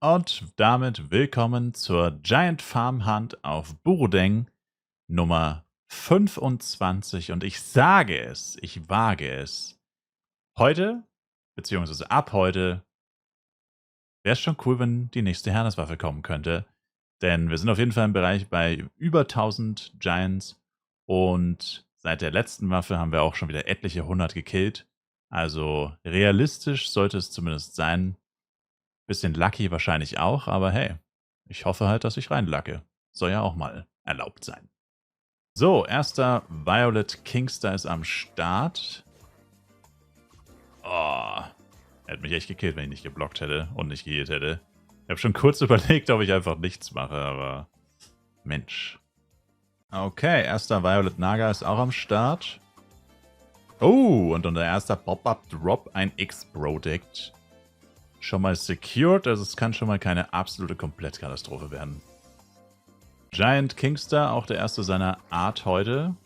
Und damit willkommen zur Giant Farm Hunt auf Burudeng Nummer 25. Und ich sage es, ich wage es. Heute, beziehungsweise ab heute, wäre es schon cool, wenn die nächste Herneswaffe kommen könnte. Denn wir sind auf jeden Fall im Bereich bei über 1000 Giants. Und seit der letzten Waffe haben wir auch schon wieder etliche 100 gekillt. Also realistisch sollte es zumindest sein. Bisschen lucky wahrscheinlich auch, aber hey, ich hoffe halt, dass ich reinlacke. Soll ja auch mal erlaubt sein. So, erster Violet Kingster ist am Start. Oh, er hätte mich echt gekillt, wenn ich nicht geblockt hätte und nicht geheilt hätte. Ich habe schon kurz überlegt, ob ich einfach nichts mache, aber Mensch. Okay, erster Violet Naga ist auch am Start. Oh, und unser erster Pop-Up Drop, ein X-Product. Schon mal secured, also es kann schon mal keine absolute Komplettkatastrophe werden. Giant Kingster, auch der erste seiner Art heute.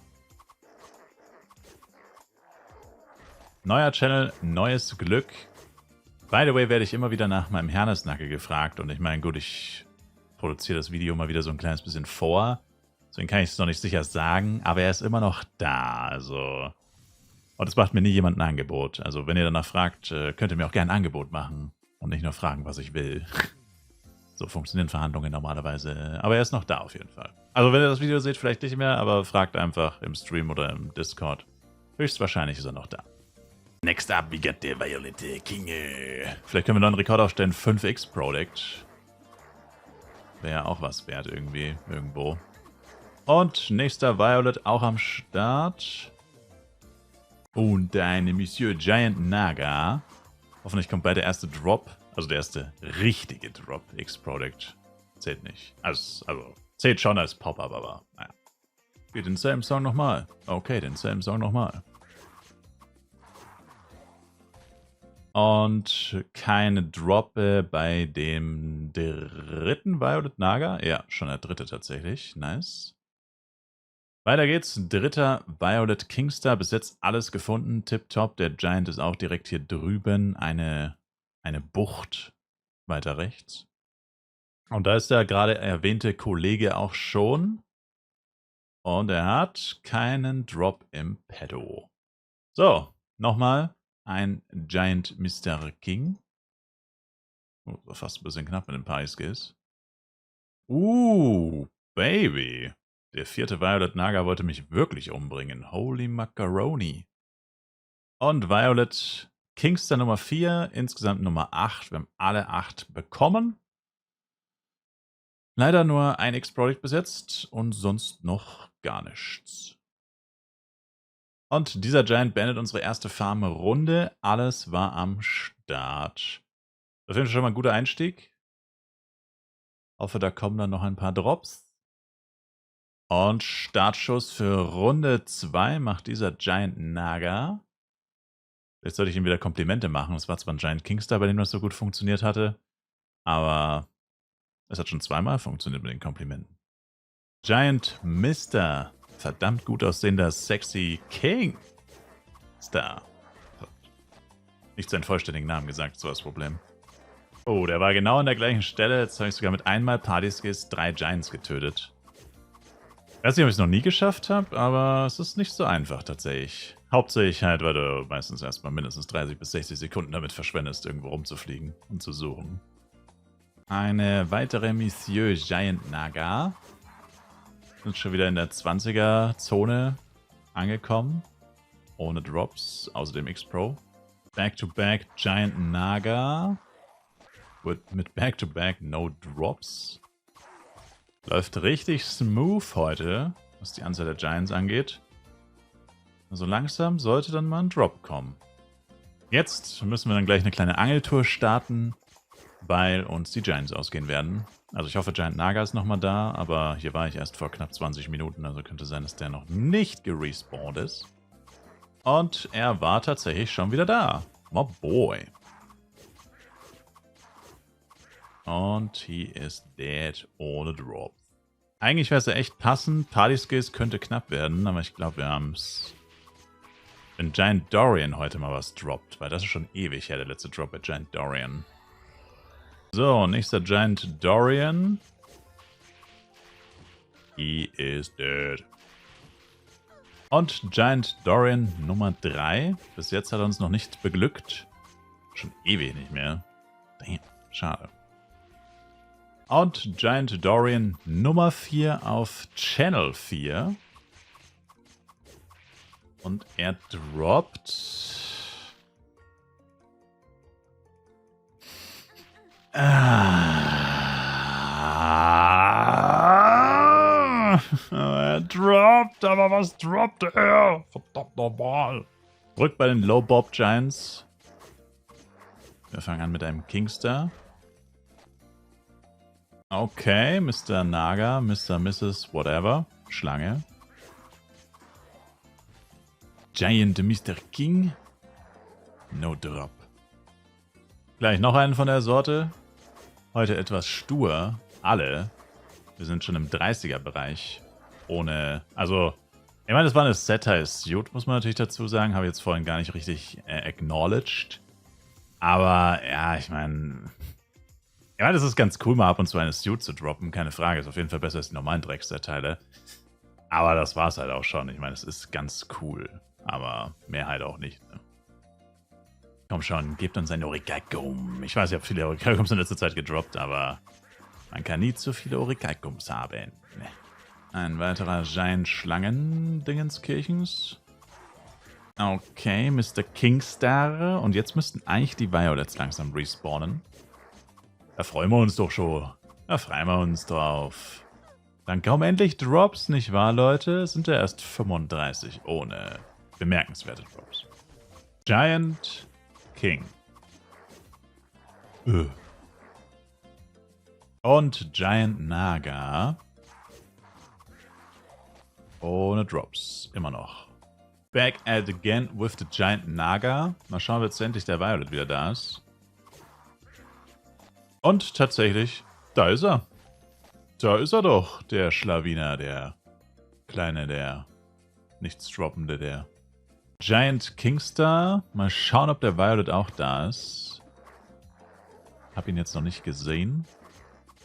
Neuer Channel, neues Glück. By the way, werde ich immer wieder nach meinem Hernesnacke gefragt. Und ich meine, gut, ich produziere das Video mal wieder so ein kleines bisschen vor. Deswegen kann ich es noch nicht sicher sagen, aber er ist immer noch da. Also. Und es macht mir nie jemand ein Angebot. Also, wenn ihr danach fragt, könnt ihr mir auch gerne ein Angebot machen. Und nicht nur fragen, was ich will. So funktionieren Verhandlungen normalerweise. Aber er ist noch da auf jeden Fall. Also, wenn ihr das Video seht, vielleicht nicht mehr, aber fragt einfach im Stream oder im Discord. Höchstwahrscheinlich ist er noch da. Next up, we got the Violet King. Vielleicht können wir noch einen Rekord aufstellen. 5x Product. Wäre ja auch was wert irgendwie. Irgendwo. Und nächster Violet auch am Start. Und eine Monsieur Giant Naga. Hoffentlich kommt bald der erste Drop. Also der erste richtige Drop. X-Product. Zählt nicht. Also zählt schon als Pop-Up, aber naja. Geht denselben Song nochmal. Okay, denselben Song nochmal. Und keine Droppe bei dem dritten Violet Naga. Ja, schon der dritte tatsächlich. Nice. Weiter geht's. Dritter Violet Kingster. Bis jetzt alles gefunden. Tipptopp. Der Giant ist auch direkt hier drüben. Eine Bucht weiter rechts. Und da ist der gerade erwähnte Kollege auch schon. Und er hat keinen Drop im Petto. So, nochmal ein Giant Mr. King. Oh, war fast ein bisschen knapp mit den Pie-Skills. Baby. Der vierte Violet Naga wollte mich wirklich umbringen. Holy Macaroni. Und Violet Kingster Nummer 4, insgesamt Nummer 8. Wir haben alle 8 bekommen. Leider nur ein X-Product besetzt und sonst noch gar nichts. Und dieser Giant beendet unsere erste Farm-Runde. Alles war am Start. Das ist schon mal ein guter Einstieg. Hoffe, da kommen dann noch ein paar Drops. Und Startschuss für Runde 2 macht dieser Giant Naga. Jetzt sollte ich ihm wieder Komplimente machen. Das war zwar ein Giant Kingster, bei dem das so gut funktioniert hatte. Aber es hat schon zweimal funktioniert mit den Komplimenten. Giant Mister. Verdammt gut aussehender Sexy King. Star. Nicht seinen vollständigen Namen gesagt, so das Problem. Oh, der war genau an der gleichen Stelle. Jetzt habe ich sogar mit einmal Partyskills 3 Giants getötet. Ich weiß nicht, ob ich es noch nie geschafft habe, aber es ist nicht so einfach tatsächlich. Hauptsächlich halt, weil du meistens erstmal mindestens 30 bis 60 Sekunden damit verschwendest, irgendwo rumzufliegen und zu suchen. Eine weitere Monsieur Giant Naga. Sind schon wieder in der 20er-Zone angekommen. Ohne Drops, außer dem X-Pro. Back-to-back Giant Naga. Mit Back-to-back no Drops. Läuft richtig smooth heute, was die Anzahl der Giants angeht. Also langsam sollte dann mal ein Drop kommen. Jetzt müssen wir dann gleich eine kleine Angeltour starten, weil uns die Giants ausgehen werden. Also ich hoffe, Giant Naga ist nochmal da, aber hier war ich erst vor knapp 20 Minuten, also könnte sein, dass der noch nicht gerespawnt ist. Und er war tatsächlich schon wieder da. Oh boy. Und he is dead ohne Drop. Eigentlich wäre es ja echt passend. Partyskills könnte knapp werden, aber ich glaube, wir haben es. Wenn Giant Dorian heute mal was droppt, weil das ist schon ewig her, der letzte Drop bei Giant Dorian. So, nächster Giant Dorian. He is dead. Und Giant Dorian Nummer 3. Bis jetzt hat er uns noch nicht beglückt. Schon ewig nicht mehr. Damn, schade. Und Giant Dorian Nummer 4 auf Channel 4. Und er droppt... Er droppt, aber was droppt er? Verdammt normal. Zurück bei den Low Bob Giants. Wir fangen an mit einem Kingstar. Okay, Mr. Naga, Mr. Mrs. Whatever. Schlange. Giant Mr. King. No Drop. Gleich noch einen von der Sorte. Heute etwas stur. Alle. Wir sind schon im 30er-Bereich. Ohne... Also, ich meine, das war eine Satire-Suit, muss man natürlich dazu sagen. Habe ich jetzt vorhin gar nicht richtig acknowledged. Aber, ja, ich meine... Ich meine, das ist ganz cool, mal ab und zu eine Suit zu droppen. Keine Frage. Ist auf jeden Fall besser als die normalen Drecksteile. Aber das war es halt auch schon. Ich meine, es ist ganz cool. Aber mehr halt auch nicht, ne? Komm schon, gebt uns ein Orichalcum. Ich weiß, ich habe viele Orichalcums in letzter Zeit gedroppt, aber man kann nie zu viele Orichalcums haben. Ein weiterer Giant Schlangen-Dingenskirchens. Okay, Mr. Kingstar. Und jetzt müssten eigentlich die Violets langsam respawnen. Da freuen wir uns doch schon. Da freuen wir uns drauf. Dann kommen endlich Drops, nicht wahr, Leute? Sind ja erst 35 ohne bemerkenswerte Drops. Giant King. Und Giant Naga. Ohne Drops. Immer noch. Back at again with the Giant Naga. Mal schauen, ob jetzt endlich der Violet wieder da ist. Und tatsächlich, da ist er. Da ist er doch, der Schlawiner, der Kleine, der Nichtsdroppende, der Giant Kingstar. Mal schauen, ob der Violet auch da ist. Hab ihn jetzt noch nicht gesehen.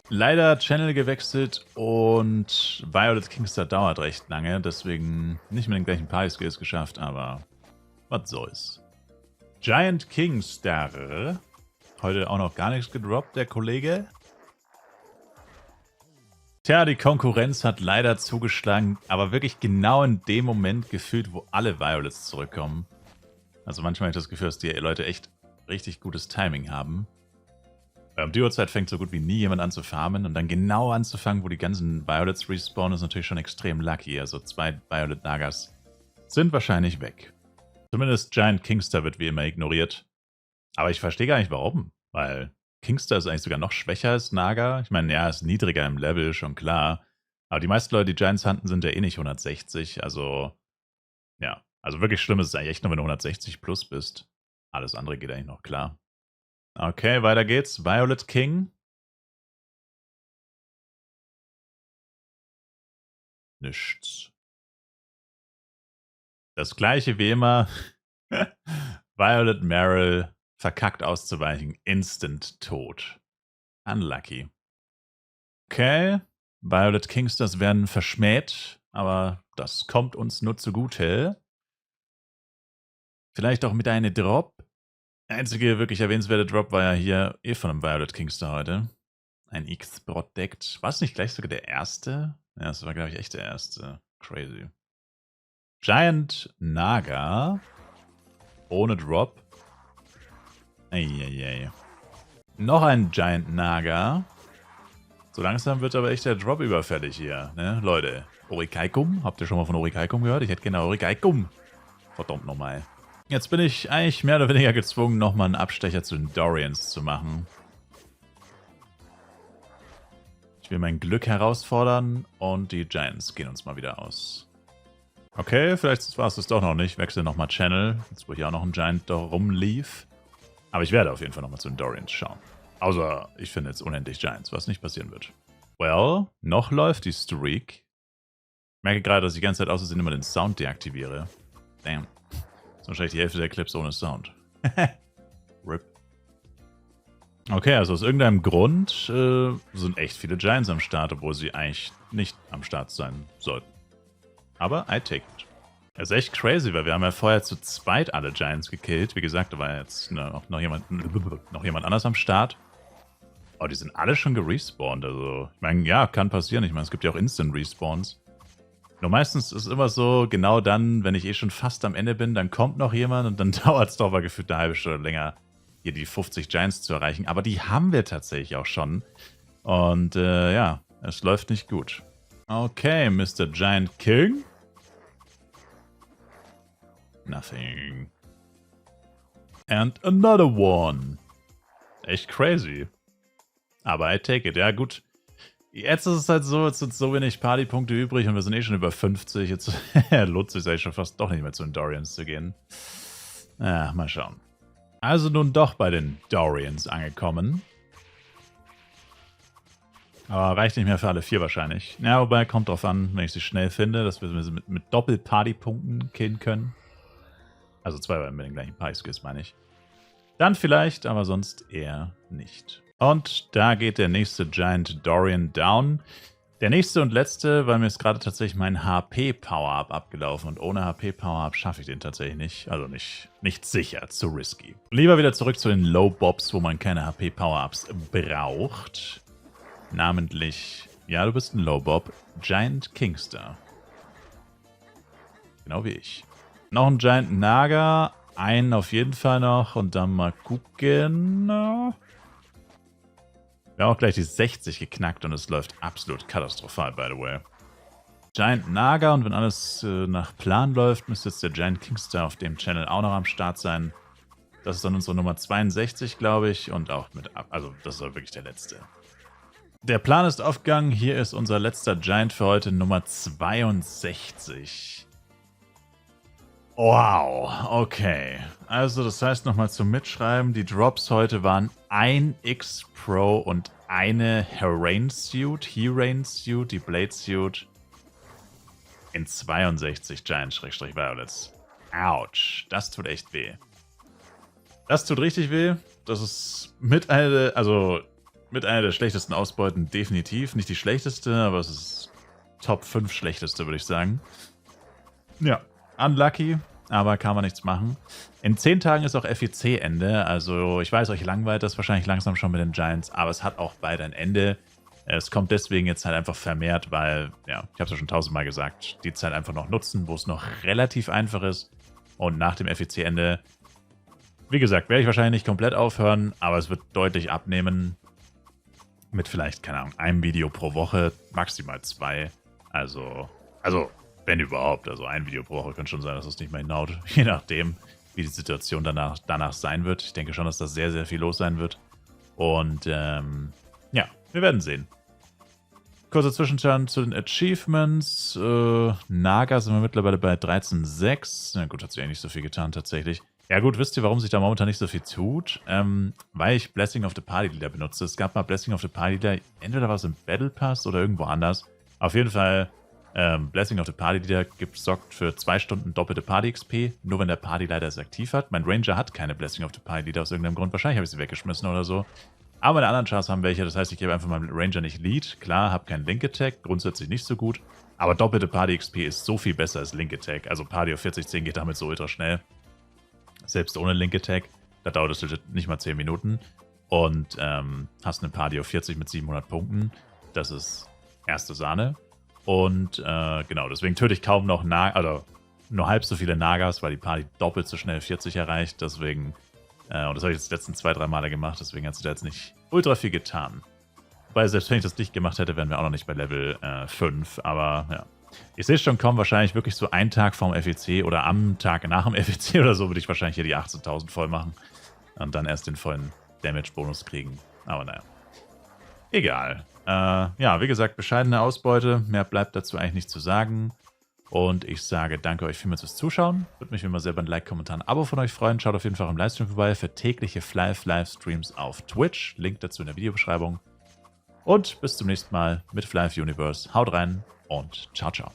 Leider Channel gewechselt und Violet Kingstar dauert recht lange, deswegen nicht mit den gleichen Party-Skills geschafft, aber was soll's. Giant Kingstar. Heute auch noch gar nichts gedroppt, der Kollege. Tja, die Konkurrenz hat leider zugeschlagen, aber wirklich genau in dem Moment gefühlt, wo alle Violets zurückkommen. Also manchmal habe ich das Gefühl, dass die Leute echt richtig gutes Timing haben. Um die Uhrzeit fängt so gut wie nie jemand an zu farmen und dann genau anzufangen, wo die ganzen Violets respawnen, ist natürlich schon extrem lucky. Also 2 Violet Nagas sind wahrscheinlich weg. Zumindest Giant Kingstar wird wie immer ignoriert. Aber ich verstehe gar nicht warum, weil Kingstar ist eigentlich sogar noch schwächer als Naga. Ich meine, ja, ist niedriger im Level, schon klar. Aber die meisten Leute, die Giants hunten, sind ja eh nicht 160. Also, ja. Also wirklich schlimm ist es eigentlich echt nur, wenn du 160 plus bist. Alles andere geht eigentlich noch klar. Okay, weiter geht's. Violet King. Nichts. Das gleiche wie immer. Violet Meryl verkackt auszuweichen. Instant tot. Unlucky. Okay. Violet Kingstars werden verschmäht, aber das kommt uns nur zugute. Vielleicht auch mit einem Drop. Der einzige wirklich erwähnenswerte Drop war ja hier von einem Violet Kingstar heute. Ein X-Protect. War es nicht gleich sogar der erste? Ja, das war, glaube ich, echt der erste. Crazy. Giant Naga. Ohne Drop. Eieiei. Noch ein Giant Naga. So langsam wird aber echt der Drop überfällig hier, ne, Leute. Orichalcum? Habt ihr schon mal von Orichalcum gehört? Ich hätte gerne Orichalcum. Verdammt nochmal. Jetzt bin ich eigentlich mehr oder weniger gezwungen, nochmal einen Abstecher zu den Dorians zu machen. Ich will mein Glück herausfordern und die Giants gehen uns mal wieder aus. Okay, vielleicht war es das doch noch nicht. Wechsle nochmal Channel, jetzt wo hier auch noch ein Giant da rumlief. Aber ich werde auf jeden Fall nochmal zu den Dorians schauen. Außer ich finde jetzt unendlich Giants, was nicht passieren wird. Well, noch läuft die Streak. Ich merke gerade, dass ich die ganze Zeit aus Versehen immer den Sound deaktiviere. Damn. Das ist wahrscheinlich die Hälfte der Clips ohne Sound. RIP. Okay, also aus irgendeinem Grund sind echt viele Giants am Start, obwohl sie eigentlich nicht am Start sein sollten. Aber I take it. Das ist echt crazy, weil wir haben ja vorher zu zweit alle Giants gekillt. Wie gesagt, da war jetzt noch jemand anders am Start. Oh, die sind alle schon gerespawnt. Also, ich meine, ja, kann passieren. Ich meine, es gibt ja auch Instant-Respawns. Nur meistens ist es immer so, genau dann, wenn ich eh schon fast am Ende bin, dann kommt noch jemand und dann dauert es doch mal gefühlt eine halbe Stunde länger, hier die 50 Giants zu erreichen. Aber die haben wir tatsächlich auch schon. Und ja, es läuft nicht gut. Okay, Mr. Giant King. Nothing. And another one. Echt crazy. Aber I take it. Ja, gut. Jetzt ist es halt so, jetzt sind so wenig Partypunkte übrig und wir sind eh schon über 50. Jetzt lohnt es sich eigentlich schon fast doch nicht mehr zu den Dorians zu gehen. Ja, mal schauen. Also nun doch bei den Dorians angekommen. Aber reicht nicht mehr für alle 4 wahrscheinlich. Ja, wobei, kommt drauf an, wenn ich sie schnell finde, dass wir sie mit Doppel-Party-Punkten killen können. Also 2 mit den gleichen Party-Skills, meine ich. Dann vielleicht, aber sonst eher nicht. Und da geht der nächste Giant Dorian down. Der nächste und letzte, weil mir ist gerade tatsächlich mein HP-Power-Up abgelaufen. Und ohne HP-Power-Up schaffe ich den tatsächlich nicht. Also nicht sicher, zu risky. Lieber wieder zurück zu den Low-Bobs, wo man keine HP-Power-Ups braucht. Namentlich, ja, du bist ein Low-Bob, Giant Kingster. Genau wie ich. Noch ein Giant Naga, einen auf jeden Fall noch und dann mal gucken. Wir haben auch gleich die 60 geknackt und es läuft absolut katastrophal, by the way. Giant Naga und wenn alles nach Plan läuft, müsste jetzt der Giant Kingster auf dem Channel auch noch am Start sein. Das ist dann unsere Nummer 62, glaube ich, und auch mit, also das ist wirklich der letzte. Der Plan ist aufgegangen, hier ist unser letzter Giant für heute, Nummer 62. Wow, okay. Also das heißt nochmal zum Mitschreiben, die Drops heute waren ein X-Pro und eine Herain-Suit, die Blade-Suit in 62 Giant-Violets. Autsch, das tut echt weh. Das tut richtig weh. Das ist mit einer der schlechtesten Ausbeuten, definitiv. Nicht die schlechteste, aber es ist Top 5 schlechteste, würde ich sagen. Ja. Unlucky, aber kann man nichts machen. In 10 Tagen ist auch FEC-Ende, also ich weiß, euch langweilt das wahrscheinlich langsam schon mit den Giants, aber es hat auch bald ein Ende. Es kommt deswegen jetzt halt einfach vermehrt, weil, ja, ich habe es ja schon 1000-mal gesagt, die Zeit einfach noch nutzen, wo es noch relativ einfach ist. Und nach dem FEC-Ende, wie gesagt, werde ich wahrscheinlich nicht komplett aufhören, aber es wird deutlich abnehmen. Mit vielleicht, keine Ahnung, einem Video pro Woche, maximal 2. Also wenn überhaupt, also ein Video pro Woche könnte schon sein, dass es nicht mehr hinhaut, je nachdem, wie die Situation danach sein wird. Ich denke schon, dass da sehr, sehr viel los sein wird. Und ja, wir werden sehen. Kurzer Zwischenstand zu den Achievements. Naga sind wir mittlerweile bei 13,6. Na gut, hat sich eigentlich nicht so viel getan tatsächlich. Ja gut, wisst ihr, warum sich da momentan nicht so viel tut? Weil ich Blessing of the Party Leader benutze. Es gab mal Blessing of the Party Leader, entweder war es im Battle Pass oder irgendwo anders. Auf jeden Fall Blessing of the Party Leader sorgt für 2 Stunden doppelte Party XP, nur wenn der Partyleiter es aktiv hat. Mein Ranger hat keine Blessing of the Party Leader aus irgendeinem Grund. Wahrscheinlich habe ich sie weggeschmissen oder so. Aber meine anderen Chars haben welche, das heißt, ich gebe einfach meinem Ranger nicht Lead. Klar, habe keinen Link Attack, grundsätzlich nicht so gut. Aber doppelte Party XP ist so viel besser als Link Attack. Also Party auf 40-10 geht damit so ultra schnell. Selbst ohne Link Attack, da dauert es nicht mal 10 Minuten. Und hast eine Party auf 40 mit 700 Punkten. Das ist erste Sahne. Und genau, deswegen töte ich kaum noch nur halb so viele Nagas, weil die Party doppelt so schnell 40 erreicht. Deswegen, und das habe ich jetzt die letzten 2-3 Male gemacht, deswegen hat sich da jetzt nicht ultra viel getan. Wobei, selbst wenn ich das nicht gemacht hätte, wären wir auch noch nicht bei Level 5. Aber ja, ich sehe schon kommen, wahrscheinlich wirklich so einen Tag vorm FEC oder am Tag nach dem FEC oder so, würde ich wahrscheinlich hier die 18.000 voll machen. Und dann erst den vollen Damage-Bonus kriegen. Aber naja. Egal. Ja, wie gesagt, bescheidene Ausbeute. Mehr bleibt dazu eigentlich nicht zu sagen. Und ich sage danke euch vielmals fürs Zuschauen. Würde mich wie immer selber ein Like, Kommentar, ein Abo von euch freuen. Schaut auf jeden Fall im Livestream vorbei für tägliche Livestreams auf Twitch. Link dazu in der Videobeschreibung. Und bis zum nächsten Mal mit Fly Universe. Haut rein und ciao, ciao.